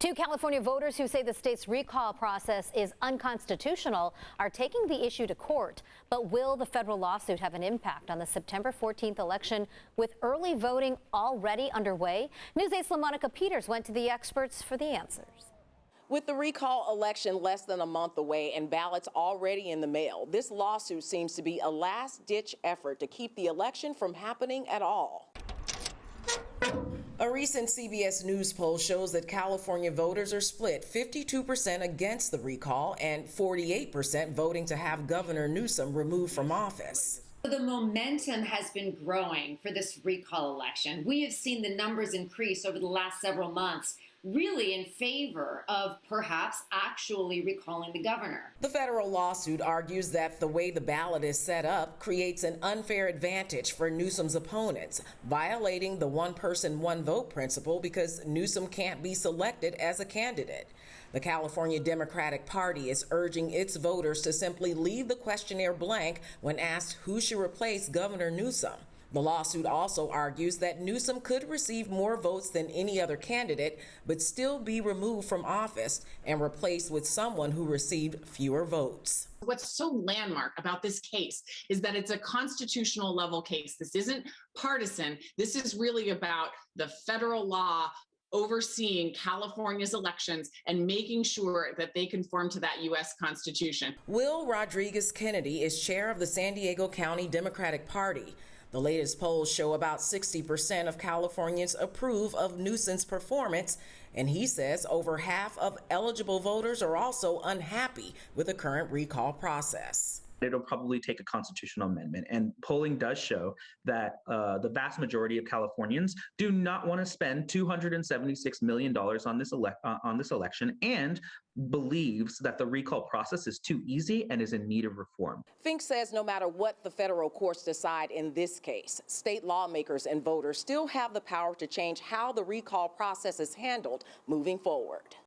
Two California voters who say the state's recall process is unconstitutional are taking the issue to court. But will the federal lawsuit have an impact on the September 14th election with early voting already underway? News 8's LaMonica Peters went to the experts for the answers. With the recall election less than a month away and ballots already in the mail, this lawsuit seems to be a last-ditch effort to keep the election from happening at all. A recent CBS News poll shows that California voters are split 52% against the recall and 48% voting to have Governor Newsom removed from office. The momentum has been growing for this recall election. We have seen the numbers increase over the last several months, really in favor of perhaps actually recalling the governor. The federal lawsuit argues that the way the ballot is set up creates an unfair advantage for Newsom's opponents, violating the one-person, one-vote principle because Newsom can't be selected as a candidate. The California Democratic Party is urging its voters to simply leave the questionnaire blank when asked who should replace Governor Newsom. The lawsuit also argues that Newsom could receive more votes than any other candidate, but still be removed from office and replaced with someone who received fewer votes. What's so landmark about this case is that it's a constitutional level case. This isn't partisan. This is really about the federal law overseeing California's elections and making sure that they conform to that U.S. Constitution. Will Rodriguez Kennedy is chair of the San Diego County Democratic Party. The latest polls show about 60% of Californians approve of Newsom's performance, and he says over half of eligible voters are also unhappy with the current recall process. It'll probably take a constitutional amendment, and polling does show that the vast majority of Californians do not want to spend $276 million on this election and believes that the recall process is too easy and is in need of reform. Fink says no matter what the federal courts decide in this case, state lawmakers and voters still have the power to change how the recall process is handled moving forward.